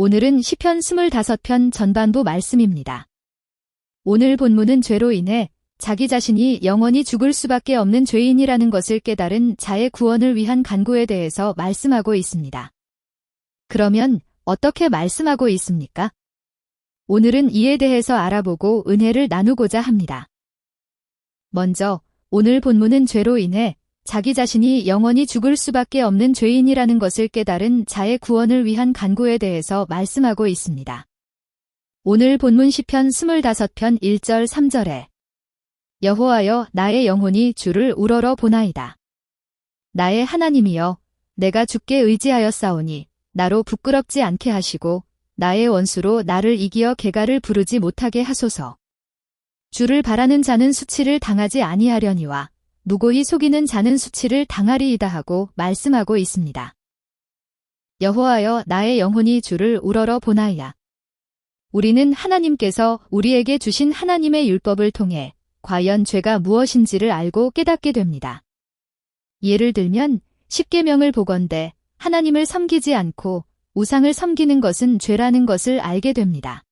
오늘은 시편 25편 전반부 말씀입니다. 오늘 본문은 죄로 인해 자기 자신이 영원히 죽을 수밖에 없는 죄인이라는 것을 깨달은 자의 구원을 위한 간구에 대해서 말씀하고 있습니다. 그러면 어떻게 말씀하고 있습니까? 오늘은 이에 대해서 알아보고 은혜를 나누고자 합니다. 먼저 오늘 본문은 죄로 인해 자기 자신이 영원히 죽을 수밖에 없는 죄인이라는 것을 깨달은 자의 구원을 위한 간구에 대해서 말씀하고 있습니다. 오늘 본문 시편 25편 1절 3절에 여호와여 나의 영혼이 주를 우러러 보나이다. 나의 하나님이여 내가 주께 의지하였사오니 나로 부끄럽지 않게 하시고 나의 원수로 나를 이기어 개가를 부르지 못하게 하소서. 주를 바라는 자는 수치를 당하지 아니하려니와 무고히 속이는 자는 수치를 당하리이다 하고 말씀하고 있습니다. 여호와여 나의 영혼이 주를 우러러 보나이다. 우리는 하나님께서 우리에게 주신 하나님의 율법을 통해 과연 죄가 무엇인지를 알고 깨닫게 됩니다. 예를 들면 십계명을 보건대 하나님을 섬기지 않고 우상을 섬기는 것은 죄라는 것을 알게 됩니다.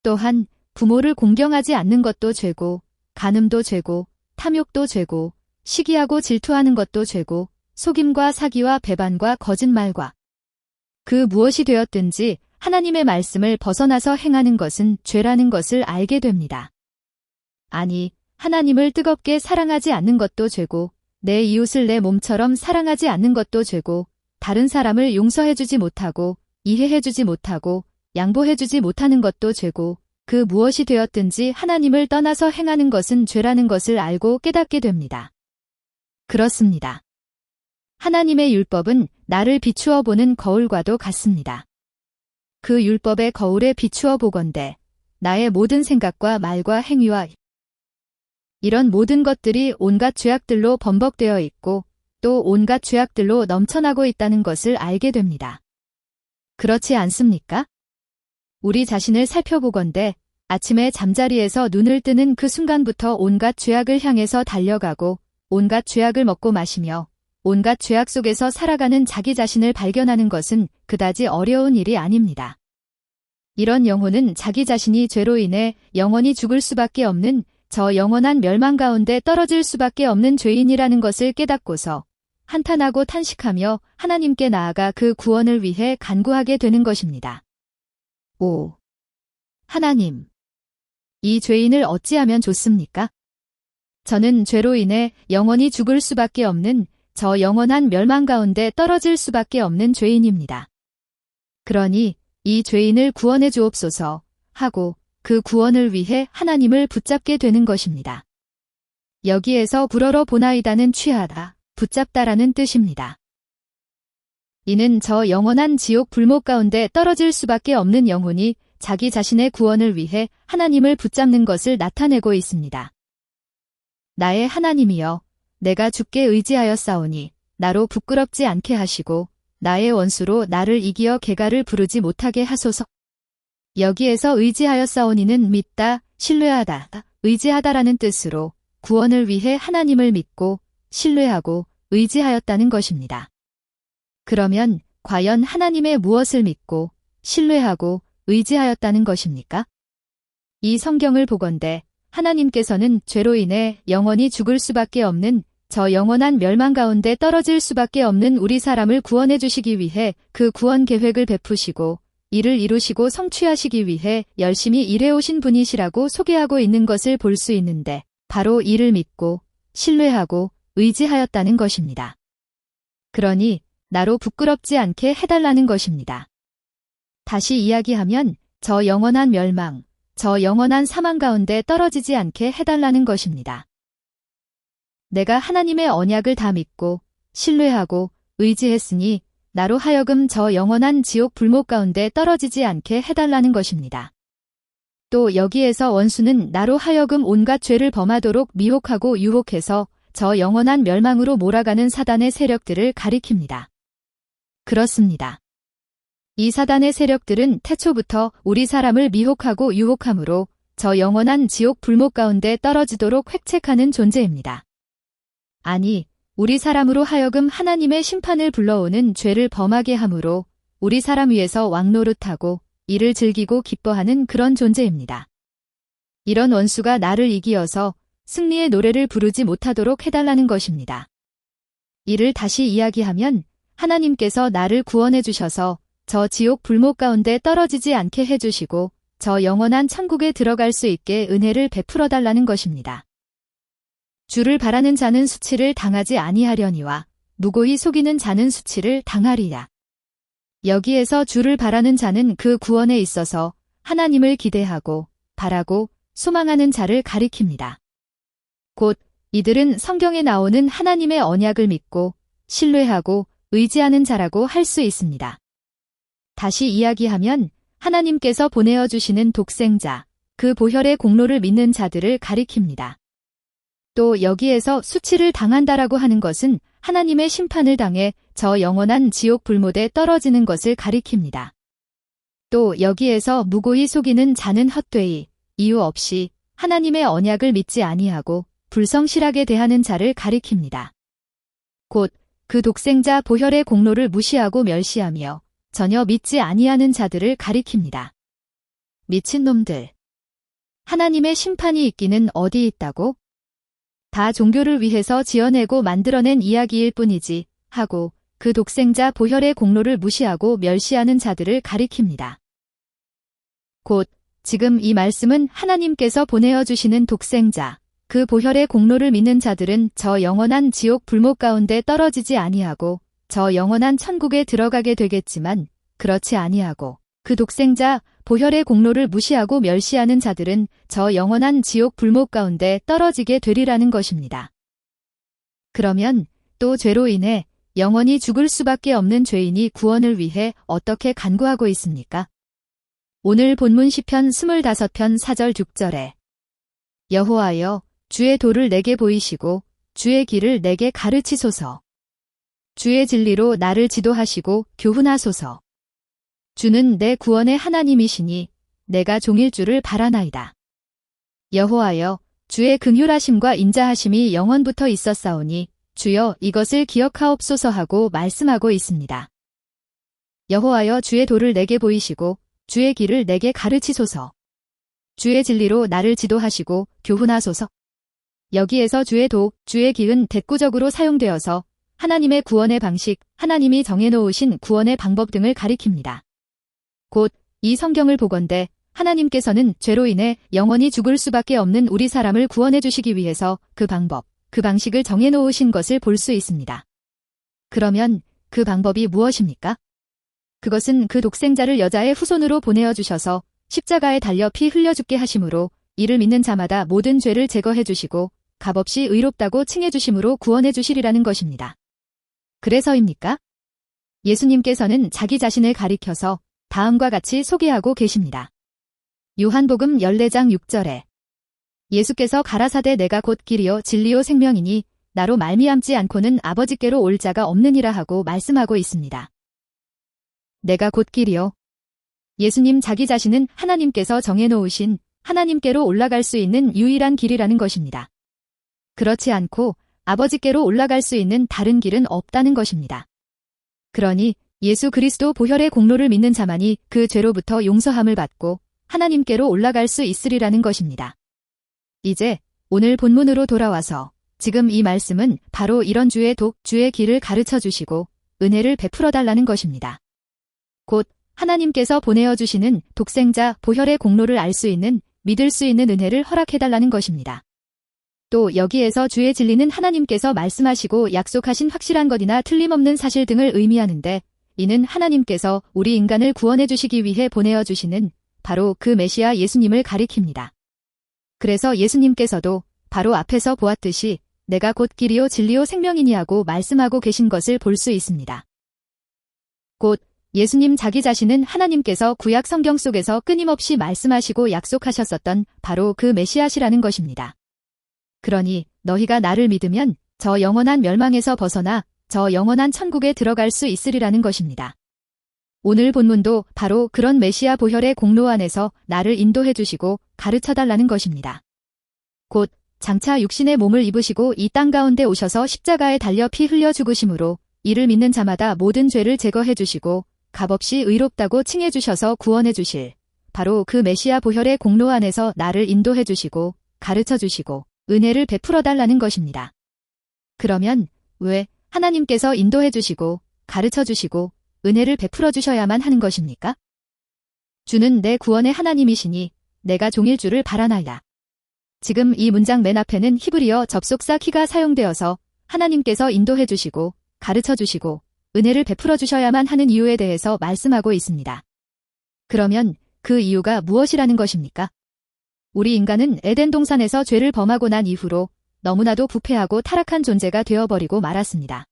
또한 부모를 공경하지 않는 것도 죄고 간음도 죄고 탐욕도 죄고 시기하고 질투하는 것도 죄고 속임과 사기와 배반과 거짓말과 그 무엇이 되었든지 하나님의 말씀을 벗어나서 행하는 것은 죄라는 것을 알게 됩니다. 아니, 하나님을 뜨겁게 사랑하지 않는 것도 죄고 내 이웃을 내 몸처럼 사랑하지 않는 것도 죄고 다른 사람을 용서해주지 못하고 이해해주지 못하고 양보해주지 못하는 것도 죄고 그 무엇이 되었든지 하나님을 떠나서 행하는 것은 죄라는 것을 알고 깨닫게 됩니다. 그렇습니다. 하나님의 율법은 나를 비추어 보는 거울과도 같습니다. 그 율법의 거울에 비추어 보건대 나의 모든 생각과 말과 행위와 이런 모든 것들이 온갖 죄악들로 범벅되어 있고 또 온갖 죄악들로 넘쳐나고 있다는 것을 알게 됩니다. 그렇지 않습니까? 우리 자신을 살펴보건대 아침에 잠자리에서 눈을 뜨는 그 순간부터 온갖 죄악을 향해서 달려가고 온갖 죄악을 먹고 마시며 온갖 죄악 속에서 살아가는 자기 자신을 발견하는 것은 그다지 어려운 일이 아닙니다. 이런 영혼은 자기 자신이 죄로 인해 영원히 죽을 수밖에 없는 저 영원한 멸망 가운데 떨어질 수밖에 없는 죄인이라는 것을 깨닫고서 한탄하고 탄식하며 하나님께 나아가 그 구원을 위해 간구하게 되는 것입니다. 5. 하나님, 이 죄인을 어찌하면 좋습니까? 저는 죄로 인해 영원히 죽을 수밖에 없는 저 영원한 멸망 가운데 떨어질 수밖에 없는 죄인입니다. 그러니 이 죄인을 구원해 주옵소서 하고 그 구원을 위해 하나님을 붙잡게 되는 것입니다. 여기에서 우러러 보나이다는 취하다, 붙잡다라는 뜻입니다. 이는 저 영원한 지옥 불목 가운데 떨어질 수밖에 없는 영혼이 자기 자신의 구원을 위해 하나님을 붙잡는 것을 나타내고 있습니다. 나의 하나님이여, 내가 주께 의지하였사오니 나로 부끄럽지 않게 하시고 나의 원수로 나를 이기어 개가를 부르지 못하게 하소서. 여기에서 의지하였사오니는 믿다, 신뢰하다, 의지하다라는 뜻으로 구원을 위해 하나님을 믿고 신뢰하고 의지하였다는 것입니다. 그러면 과연 하나님의 무엇을 믿고 신뢰하고 의지하였다는 것입니까? 이 성경을 보건대 하나님께서는 죄로 인해 영원히 죽을 수밖에 없는 저 영원한 멸망 가운데 떨어질 수밖에 없는 우리 사람을 구원해 주시기 위해 그 구원 계획을 베푸시고 이를 이루시고 성취하시기 위해 열심히 일해오신 분이시라고 소개하고 있는 것을 볼 수 있는데 바로 이를 믿고 신뢰하고 의지하였다는 것입니다. 그러니 나로 부끄럽지 않게 해달라는 것입니다. 다시 이야기하면 저 영원한 멸망, 저 영원한 사망 가운데 떨어지지 않게 해달라는 것입니다. 내가 하나님의 언약을 다 믿고 신뢰하고 의지했으니 나로 하여금 저 영원한 지옥 불목 가운데 떨어지지 않게 해달라는 것입니다. 또 여기에서 원수는 나로 하여금 온갖 죄를 범하도록 미혹하고 유혹해서 저 영원한 멸망으로 몰아가는 사단의 세력들을 가리킵니다. 그렇습니다. 이 사단의 세력들은 태초부터 우리 사람을 미혹하고 유혹함으로 저 영원한 지옥 불목 가운데 떨어지도록 획책하는 존재입니다. 아니, 우리 사람으로 하여금 하나님의 심판을 불러오는 죄를 범하게 함으로 우리 사람 위에서 왕노릇하고 이를 즐기고 기뻐하는 그런 존재입니다. 이런 원수가 나를 이기어서 승리의 노래를 부르지 못하도록 해달라는 것입니다. 이를 다시 이야기하면 하나님께서 나를 구원해 주셔서 저 지옥 불목 가운데 떨어지지 않게 해주시고 저 영원한 천국에 들어갈 수 있게 은혜를 베풀어 달라는 것입니다. 주를 바라는 자는 수치를 당하지 아니하려니와 무고히 속이는 자는 수치를 당하리라. 여기에서 주를 바라는 자는 그 구원에 있어서 하나님을 기대하고 바라고 소망하는 자를 가리킵니다. 곧 이들은 성경에 나오는 하나님의 언약을 믿고 신뢰하고 의지하는 자라고 할 수 있습니다. 다시 이야기하면 하나님께서 보내어 주시는 독생자, 그 보혈의 공로를 믿는 자들을 가리킵니다. 또 여기에서 수치를 당한다라고 하는 것은 하나님의 심판을 당해 저 영원한 지옥 불못에 떨어지는 것을 가리킵니다. 또 여기에서 무고히 속이는 자는 헛되이 이유 없이 하나님의 언약을 믿지 아니하고 불성실하게 대하는 자를 가리킵니다. 곧 그 독생자 보혈의 공로를 무시하고 멸시하며 전혀 믿지 아니하는 자들을 가리킵니다. 미친놈들. 하나님의 심판이 있기는 어디 있다고? 다 종교를 위해서 지어내고 만들어낸 이야기일 뿐이지 하고 그 독생자 보혈의 공로를 무시하고 멸시하는 자들을 가리킵니다. 곧 지금 이 말씀은 하나님께서 보내어 주시는 독생자, 그 보혈의 공로를 믿는 자들은 저 영원한 지옥 불목 가운데 떨어지지 아니하고 저 영원한 천국에 들어가게 되겠지만 그렇지 아니하고 그 독생자 보혈의 공로를 무시하고 멸시하는 자들은 저 영원한 지옥 불목 가운데 떨어지게 되리라는 것입니다. 그러면 또 죄로 인해 영원히 죽을 수밖에 없는 죄인이 구원을 위해 어떻게 간구하고 있습니까? 오늘 본문 시편 25편 4절 6절에 여호와여 주의 도를 내게 보이시고 주의 길을 내게 가르치소서. 주의 진리로 나를 지도하시고 교훈하소서. 주는 내 구원의 하나님이시니 내가 종일 줄을 바라나이다. 여호와여 주의 긍휼하심과 인자하심이 영원부터 있었사오니 주여 이것을 기억하옵소서 하고 말씀하고 있습니다. 여호와여 주의 도를 내게 보이시고 주의 길을 내게 가르치소서. 주의 진리로 나를 지도하시고 교훈하소서. 여기에서 주의 도, 주의 길은 대꾸적으로 사용되어서 하나님의 구원의 방식, 하나님이 정해놓으신 구원의 방법 등을 가리킵니다. 곧 이 성경을 보건대 하나님께서는 죄로 인해 영원히 죽을 수밖에 없는 우리 사람을 구원해 주시기 위해서 그 방법, 그 방식을 정해놓으신 것을 볼 수 있습니다. 그러면 그 방법이 무엇입니까? 그것은 그 독생자를 여자의 후손으로 보내어 주셔서 십자가에 달려 피 흘려 죽게 하심으로 이를 믿는 자마다 모든 죄를 제거해 주시고 값없이 의롭다고 칭해 주심으로 구원해 주시리라는 것입니다. 그래서입니까? 예수님께서는 자기 자신을 가리켜서 다음과 같이 소개하고 계십니다. 요한복음 14장 6절에 예수께서 가라사대 내가 곧 길이요 진리요 생명이니 나로 말미암지 않고는 아버지께로 올 자가 없느니라 하고 말씀하고 있습니다. 내가 곧 길이요. 예수님 자기 자신은 하나님께서 정해놓으신 하나님께로 올라갈 수 있는 유일한 길이라는 것입니다. 그렇지 않고 아버지께로 올라갈 수 있는 다른 길은 없다는 것입니다. 그러니 예수 그리스도 보혈의 공로를 믿는 자만이 그 죄로부터 용서함을 받고 하나님께로 올라갈 수 있으리라는 것입니다. 이제 오늘 본문으로 돌아와서 지금 이 말씀은 바로 이런 주의 도, 주의 길을 가르쳐 주시고 은혜를 베풀어 달라는 것입니다. 곧 하나님께서 보내어 주시는 독생자 보혈의 공로를 알 수 있는 믿을 수 있는 은혜를 허락해 달라는 것입니다. 또 여기에서 주의 진리는 하나님께서 말씀하시고 약속하신 확실한 것이나 틀림없는 사실 등을 의미하는데 이는 하나님께서 우리 인간을 구원해 주시기 위해 보내어 주시는 바로 그 메시아 예수님을 가리킵니다. 그래서 예수님께서도 바로 앞에서 보았듯이 내가 곧 길이요 진리요 생명이니 하고 말씀하고 계신 것을 볼 수 있습니다. 곧 예수님 자기 자신은 하나님께서 구약 성경 속에서 끊임없이 말씀하시고 약속하셨었던 바로 그 메시아시라는 것입니다. 그러니 너희가 나를 믿으면 저 영원한 멸망에서 벗어나 저 영원한 천국에 들어갈 수 있으리라는 것입니다. 오늘 본문도 바로 그런 메시아 보혈의 공로 안에서 나를 인도해 주시고 가르쳐 달라는 것입니다. 곧 장차 육신의 몸을 입으시고 이 땅 가운데 오셔서 십자가에 달려 피 흘려 죽으심으로 이를 믿는 자마다 모든 죄를 제거해 주시고 값없이 의롭다고 칭해 주셔서 구원해 주실 바로 그 메시아 보혈의 공로 안에서 나를 인도해 주시고 가르쳐 주시고 은혜를 베풀어 달라는 것입니다. 그러면 왜 하나님께서 인도해 주시고 가르쳐 주시고 은혜를 베풀어 주셔야만 하는 것입니까? 주는 내 구원의 하나님이시니 내가 종일 주를 바라나이다. 지금 이 문장 맨 앞에는 히브리어 접속사 키가 사용되어서 하나님께서 인도해 주시고 가르쳐 주시고 은혜를 베풀어 주셔야만 하는 이유에 대해서 말씀하고 있습니다. 그러면 그 이유가 무엇이라는 것입니까? 우리 인간은 에덴 동산에서 죄를 범하고 난 이후로 너무나도 부패하고 타락한 존재가 되어버리고 말았습니다.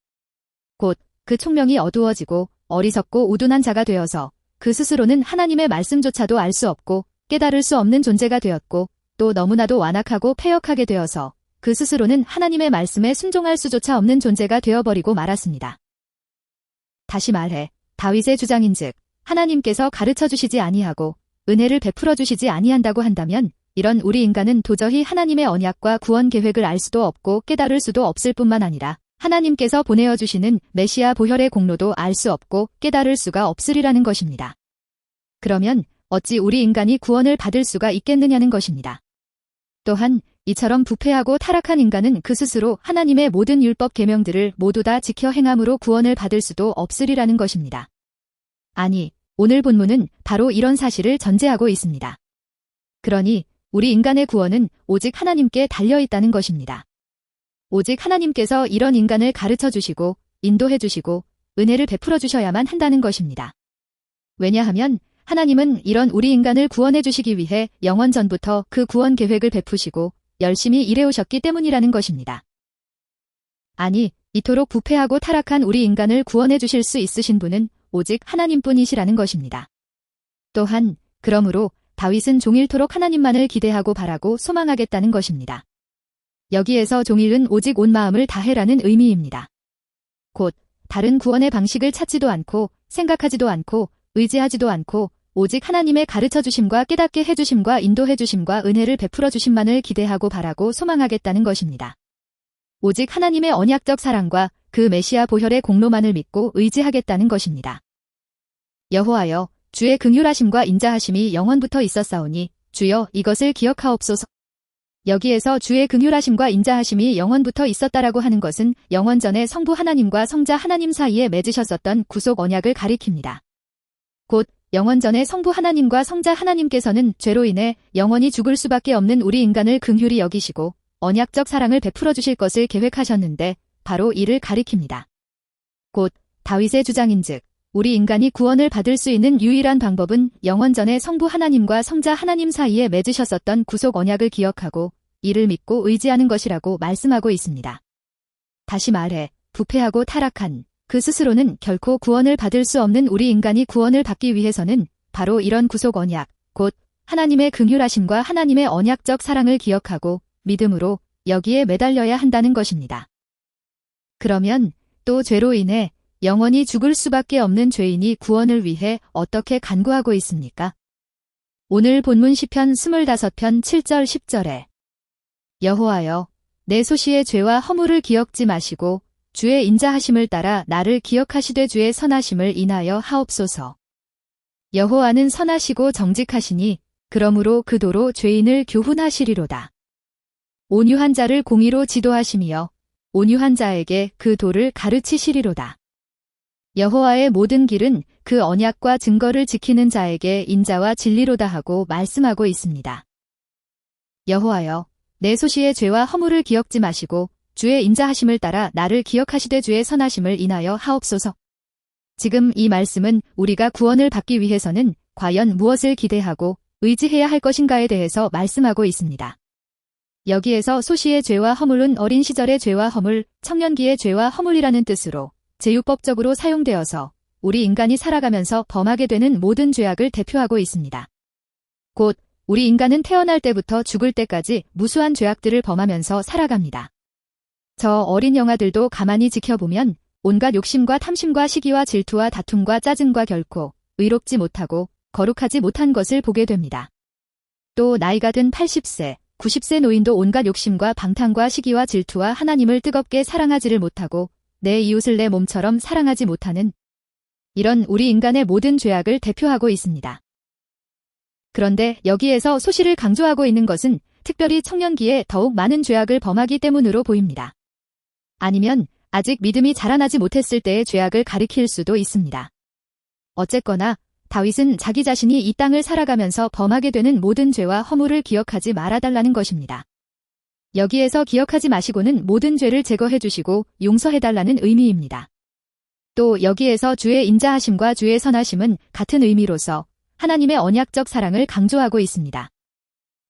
곧 그 총명이 어두워지고 어리석고 우둔한 자가 되어서 그 스스로는 하나님의 말씀조차도 알 수 없고 깨달을 수 없는 존재가 되었고 또 너무나도 완악하고 패역하게 되어서 그 스스로는 하나님의 말씀에 순종할 수조차 없는 존재가 되어버리고 말았습니다. 다시 말해 다윗의 주장인즉 하나님께서 가르쳐 주시지 아니하고 은혜를 베풀어 주시지 아니한다고 한다면 이런 우리 인간은 도저히 하나님의 언약과 구원 계획을 알 수도 없고 깨달을 수도 없을 뿐만 아니라 하나님께서 보내어 주시는 메시아 보혈의 공로도 알 수 없고 깨달을 수가 없으리라는 것입니다. 그러면 어찌 우리 인간이 구원을 받을 수가 있겠느냐는 것입니다. 또한 이처럼 부패하고 타락한 인간은 그 스스로 하나님의 모든 율법 계명들을 모두 다 지켜 행함으로 구원을 받을 수도 없으리라는 것입니다. 아니, 오늘 본문은 바로 이런 사실을 전제하고 있습니다. 그러니 우리 인간의 구원은 오직 하나님께 달려 있다는 것입니다. 오직 하나님께서 이런 인간을 가르쳐 주시고 인도해 주시고 은혜를 베풀어 주셔야만 한다는 것입니다. 왜냐하면 하나님은 이런 우리 인간을 구원해 주시기 위해 영원 전부터 그 구원 계획을 베푸시고 열심히 일해오셨기 때문이라는 것입니다. 아니, 이토록 부패하고 타락한 우리 인간을 구원해 주실 수 있으신 분은 오직 하나님뿐이시라는 것입니다. 또한 그러므로 다윗은 종일토록 하나님만을 기대하고 바라고 소망하겠다는 것입니다. 여기에서 종일은 오직 온 마음을 다해라는 의미입니다. 곧 다른 구원의 방식을 찾지도 않고 생각하지도 않고 의지하지도 않고 오직 하나님의 가르쳐 주심과 깨닫게 해주심과 인도해 주심과 은혜를 베풀어 주심만을 기대하고 바라고 소망하겠다는 것입니다. 오직 하나님의 언약적 사랑과 그 메시아 보혈의 공로만을 믿고 의지하겠다는 것입니다. 여호와여, 주의 긍휼하심과 인자하심이 영원부터 있었사오니 주여 이것을 기억하옵소서. 여기에서 주의 긍휼하심과 인자하심이 영원부터 있었다라고 하는 것은 영원 전에 성부 하나님과 성자 하나님 사이에 맺으셨었던 구속 언약을 가리킵니다. 곧 영원 전에 성부 하나님과 성자 하나님께서는 죄로 인해 영원히 죽을 수밖에 없는 우리 인간을 긍휼히 여기시고 언약적 사랑을 베풀어 주실 것을 계획하셨는데 바로 이를 가리킵니다. 곧 다윗의 주장인즉 우리 인간이 구원을 받을 수 있는 유일한 방법은 영원 전에 성부 하나님과 성자 하나님 사이에 맺으셨었던 구속 언약을 기억하고 이를 믿고 의지하는 것이라고 말씀하고 있습니다. 다시 말해 부패하고 타락한 그 스스로는 결코 구원을 받을 수 없는 우리 인간이 구원을 받기 위해서는 바로 이런 구속 언약, 곧 하나님의 긍휼하심과 하나님의 언약적 사랑을 기억하고 믿음으로 여기에 매달려야 한다는 것입니다. 그러면 또 죄로 인해 영원히 죽을 수밖에 없는 죄인이 구원을 위해 어떻게 간구하고 있습니까? 오늘 본문 시편 25편 7절 10절에 여호와여, 내 소시의 죄와 허물을 기억지 마시고 주의 인자하심을 따라 나를 기억하시되 주의 선하심을 인하여 하옵소서. 여호와는 선하시고 정직하시니 그러므로 그 도로 죄인을 교훈하시리로다. 온유한 자를 공의로 지도하시며 온유한 자에게 그 도를 가르치시리로다. 여호와의 모든 길은 그 언약과 증거를 지키는 자에게 인자와 진리로다 하고 말씀하고 있습니다. 여호와여, 내 소시의 죄와 허물을 기억지 마시고 주의 인자하심을 따라 나를 기억하시되 주의 선하심을 인하여 하옵소서. 지금 이 말씀은 우리가 구원을 받기 위해서는 과연 무엇을 기대하고 의지해야 할 것인가에 대해서 말씀하고 있습니다. 여기에서 소시의 죄와 허물은 어린 시절의 죄와 허물, 청년기의 죄와 허물이라는 뜻으로 제육법적으로 사용되어서 우리 인간이 살아가면서 범하게 되는 모든 죄악을 대표하고 있습니다. 곧 우리 인간은 태어날 때부터 죽을 때까지 무수한 죄악들을 범하면서 살아갑니다. 저 어린 영아들도 가만히 지켜보면 온갖 욕심과 탐심과 시기와 질투와 다툼과 짜증과 결코 의롭지 못하고 거룩하지 못한 것을 보게 됩니다. 또 나이가 든 80세, 90세 노인도 온갖 욕심과 방탕과 시기와 질투와 하나님을 뜨겁게 사랑하지를 못하고 내 이웃을 내 몸처럼 사랑하지 못하는 이런 우리 인간의 모든 죄악을 대표하고 있습니다. 그런데 여기에서 소시를 강조하고 있는 것은 특별히 청년기에 더욱 많은 죄악을 범하기 때문으로 보입니다. 아니면 아직 믿음이 자라나지 못했을 때의 죄악을 가리킬 수도 있습니다. 어쨌거나 다윗은 자기 자신이 이 땅을 살아가면서 범하게 되는 모든 죄와 허물을 기억하지 말아달라는 것입니다. 여기에서 기억하지 마시고는 모든 죄를 제거해 주시고 용서해달라는 의미입니다. 또 여기에서 주의 인자하심과 주의 선하심은 같은 의미로서 하나님의 언약적 사랑을 강조하고 있습니다.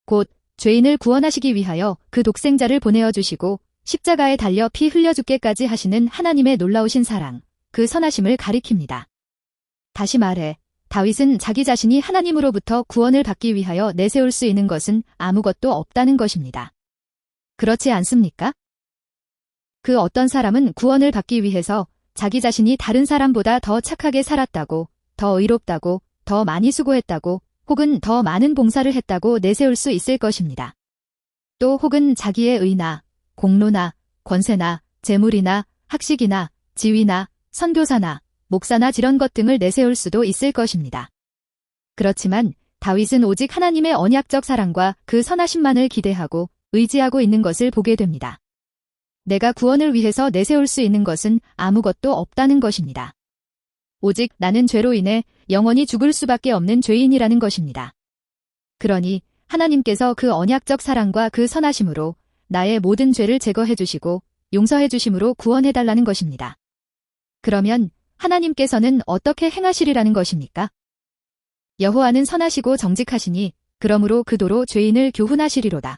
곧 죄인을 구원하시기 위하여 그 독생자를 보내어 주시고 십자가에 달려 피 흘려 죽게까지 하시는 하나님의 놀라우신 사랑, 그 선하심을 가리킵니다. 다시 말해 다윗은 자기 자신이 하나님으로부터 구원을 받기 위하여 내세울 수 있는 것은 아무것도 없다는 것입니다. 그렇지 않습니까? 그 어떤 사람은 구원을 받기 위해서 자기 자신이 다른 사람보다 더 착하게 살았다고, 더 의롭다고, 더 많이 수고했다고, 혹은 더 많은 봉사를 했다고 내세울 수 있을 것입니다. 또 혹은 자기의 의나, 공로나, 권세나, 재물이나, 학식이나, 지위나, 선교사나, 목사나 이런 것 등을 내세울 수도 있을 것입니다. 그렇지만 다윗은 오직 하나님의 언약적 사랑과 그 선하심만을 기대하고 의지하고 있는 것을 보게 됩니다. 내가 구원을 위해서 내세울 수 있는 것은 아무것도 없다는 것입니다. 오직 나는 죄로 인해 영원히 죽을 수밖에 없는 죄인이라는 것입니다. 그러니 하나님께서 그 언약적 사랑과 그 선하심으로 나의 모든 죄를 제거해 주시고 용서해 주심으로 구원해달라는 것입니다. 그러면 하나님께서는 어떻게 행하시리라는 것입니까? 여호와는 선하시고 정직하시니 그러므로 그 도로 죄인을 교훈하시리로다.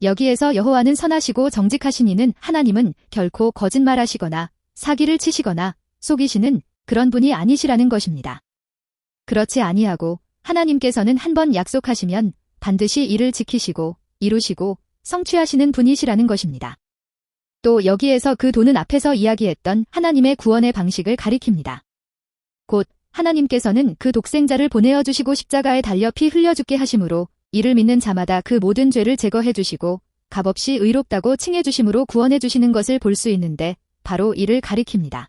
여기에서 여호와는 선하시고 정직하시니는 하나님은 결코 거짓말하시거나 사기를 치시거나 속이시는 그런 분이 아니시라는 것입니다. 그렇지 아니하고 하나님께서는 한번 약속하시면 반드시 이를 지키시고 이루시고 성취하시는 분이시라는 것입니다. 또 여기에서 그 도는 앞에서 이야기했던 하나님의 구원의 방식을 가리킵니다. 곧 하나님께서는 그 독생자를 보내어 주시고 십자가에 달려 피 흘려 죽게 하심으로 이를 믿는 자마다 그 모든 죄를 제거해 주시고 값없이 의롭다고 칭해 주심으로 구원해 주시는 것을 볼 수 있는데 바로 이를 가리킵니다.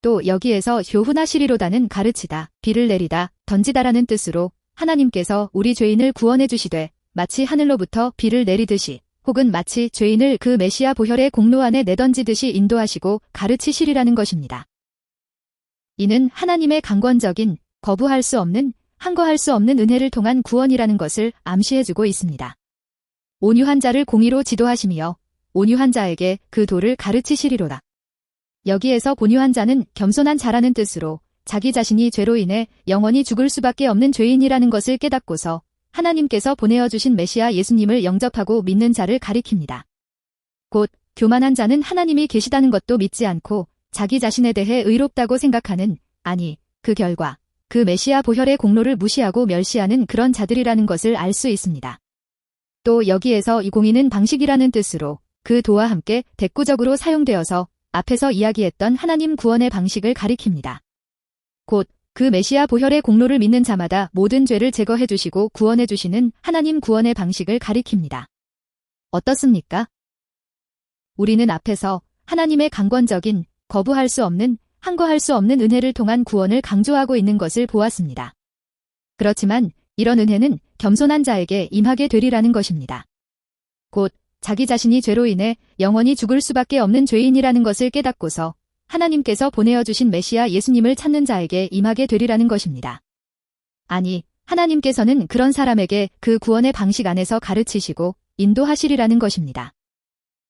또 여기에서 교훈하시리로다는 가르치다, 비를 내리다, 던지다라는 뜻으로 하나님께서 우리 죄인을 구원해 주시되 마치 하늘로부터 비를 내리듯이 혹은 마치 죄인을 그 메시아 보혈의 공로 안에 내던지듯이 인도하시고 가르치시리라는 것입니다. 이는 하나님의 강권적인 거부할 수 없는 항거할 수 없는 은혜를 통한 구원이라는 것을 암시해주고 있습니다. 온유한 자를 공의로 지도하시며 온유한 자에게 그 도를 가르치시리로다. 여기에서 온유한 자는 겸손한 자라는 뜻으로 자기 자신이 죄로 인해 영원히 죽을 수밖에 없는 죄인이라는 것을 깨닫고서 하나님께서 보내어 주신 메시아 예수님을 영접하고 믿는 자를 가리킵니다. 곧 교만한 자는 하나님이 계시다는 것도 믿지 않고 자기 자신에 대해 의롭다고 생각하는, 아니 그 결과 그 메시아 보혈의 공로를 무시하고 멸시하는 그런 자들이라는 것을 알 수 있습니다. 또 여기에서 이 공의는 방식이라는 뜻으로 그 도와 함께 대꾸적으로 사용되어서 앞에서 이야기했던 하나님 구원의 방식을 가리킵니다. 곧 그 메시아 보혈의 공로를 믿는 자마다 모든 죄를 제거해 주시고 구원해 주시는 하나님 구원의 방식을 가리킵니다. 어떻습니까? 우리는 앞에서 하나님의 강권적인 거부할 수 없는 항거할 수 없는 은혜를 통한 구원을 강조하고 있는 것을 보았습니다. 그렇지만 이런 은혜는 겸손한 자에게 임하게 되리라는 것입니다. 곧 자기 자신이 죄로 인해 영원히 죽을 수밖에 없는 죄인이라는 것을 깨닫고서 하나님께서 보내어 주신 메시아 예수님을 찾는 자에게 임하게 되리라는 것입니다. 아니, 하나님께서는 그런 사람에게 그 구원의 방식 안에서 가르치시고 인도하시리라는 것입니다.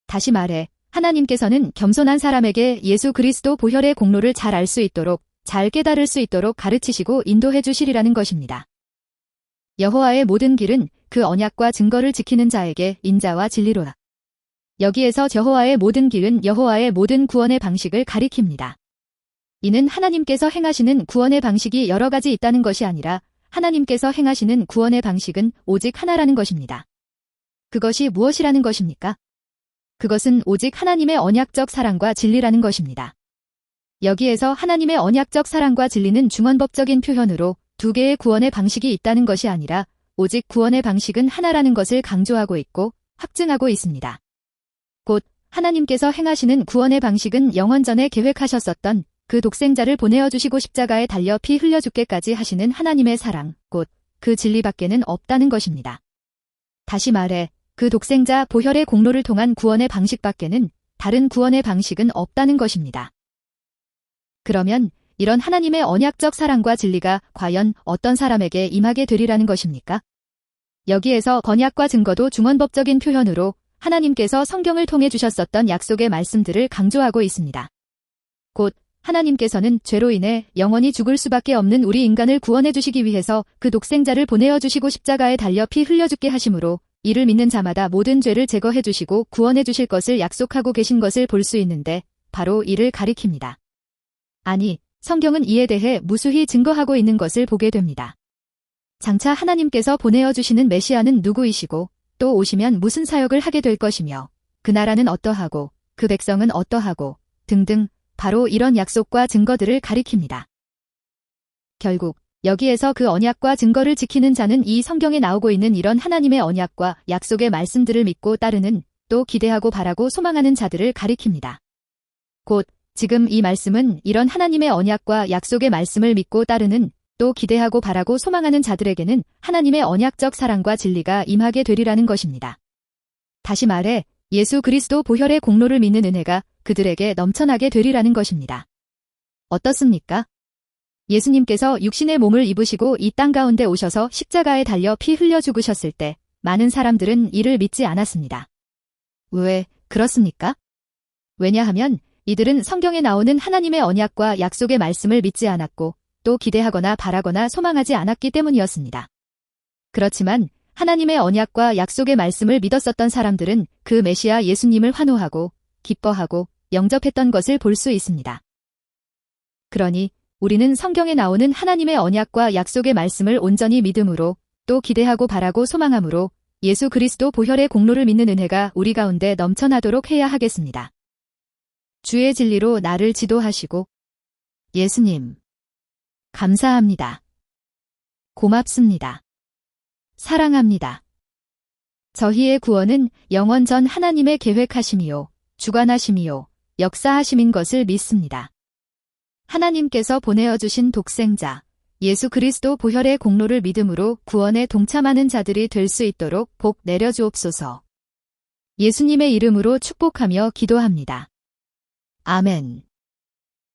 다시 말해 하나님께서는 겸손한 사람에게 예수 그리스도 보혈의 공로를 잘 알 수 있도록, 잘 깨달을 수 있도록 가르치시고 인도해 주시리라는 것입니다. 여호와의 모든 길은 그 언약과 증거를 지키는 자에게 인자와 진리로다. 여기에서 여호와의 모든 길은 여호와의 모든 구원의 방식을 가리킵니다. 이는 하나님께서 행하시는 구원의 방식이 여러 가지 있다는 것이 아니라 하나님께서 행하시는 구원의 방식은 오직 하나라는 것입니다. 그것이 무엇이라는 것입니까? 그것은 오직 하나님의 언약적 사랑과 진리라는 것입니다. 여기에서 하나님의 언약적 사랑과 진리는 중언법적인 표현으로 두 개의 구원의 방식이 있다는 것이 아니라 오직 구원의 방식은 하나라는 것을 강조하고 있고 확증하고 있습니다. 곧 하나님께서 행하시는 구원의 방식은 영원전에 계획하셨었던 그 독생자를 보내어 주시고 십자가에 달려 피 흘려 죽게까지 하시는 하나님의 사랑, 곧 그 진리밖에는 없다는 것입니다. 다시 말해 그 독생자 보혈의 공로를 통한 구원의 방식밖에는 다른 구원의 방식은 없다는 것입니다. 그러면 이런 하나님의 언약적 사랑과 진리가 과연 어떤 사람에게 임하게 되리라는 것입니까? 여기에서 번약과 증거도 중언법적인 표현으로 하나님께서 성경을 통해 주셨었던 약속의 말씀들을 강조하고 있습니다. 곧 하나님께서는 죄로 인해 영원히 죽을 수밖에 없는 우리 인간을 구원해 주시기 위해서 그 독생자를 보내어 주시고 십자가에 달려 피 흘려 죽게 하심으로 이를 믿는 자마다 모든 죄를 제거해 주시고 구원해 주실 것을 약속하고 계신 것을 볼 수 있는데 바로 이를 가리킵니다. 아니, 성경은 이에 대해 무수히 증거하고 있는 것을 보게 됩니다. 장차 하나님께서 보내어 주시는 메시아는 누구이시고 또 오시면 무슨 사역을 하게 될 것이며 그 나라는 어떠하고 그 백성은 어떠하고 등등 바로 이런 약속과 증거들을 가리킵니다. 결국 여기에서 그 언약과 증거를 지키는 자는 이 성경에 나오고 있는 이런 하나님의 언약과 약속의 말씀들을 믿고 따르는 또 기대하고 바라고 소망하는 자들을 가리킵니다. 곧 지금 이 말씀은 이런 하나님의 언약과 약속의 말씀을 믿고 따르는 또 기대하고 바라고 소망하는 자들에게는 하나님의 언약적 사랑과 진리가 임하게 되리라는 것입니다. 다시 말해 예수 그리스도 보혈의 공로를 믿는 은혜가 그들에게 넘쳐나게 되리라는 것입니다. 어떻습니까? 예수님께서 육신의 몸을 입으시고 이 땅 가운데 오셔서 십자가에 달려 피 흘려 죽으셨을 때 많은 사람들은 이를 믿지 않았습니다. 왜 그렇습니까? 왜냐하면 이들은 성경에 나오는 하나님의 언약과 약속의 말씀을 믿지 않았고 또 기대하거나 바라거나 소망하지 않았기 때문이었습니다. 그렇지만 하나님의 언약과 약속의 말씀을 믿었었던 사람들은 그 메시아 예수님을 환호하고 기뻐하고 영접했던 것을 볼 수 있습니다. 그러니 우리는 성경에 나오는 하나님의 언약과 약속의 말씀을 온전히 믿음으로 또 기대하고 바라고 소망함으로 예수 그리스도 보혈의 공로를 믿는 은혜가 우리 가운데 넘쳐나도록 해야 하겠습니다. 주의 진리로 나를 지도하시고 예수님, 감사합니다. 고맙습니다. 사랑합니다. 저희의 구원은 영원 전 하나님의 계획하심이요, 주관하심이요, 역사하심인 것을 믿습니다. 하나님께서 보내어 주신 독생자, 예수 그리스도 보혈의 공로를 믿음으로 구원에 동참하는 자들이 될 수 있도록 복 내려주옵소서. 예수님의 이름으로 축복하며 기도합니다. 아멘.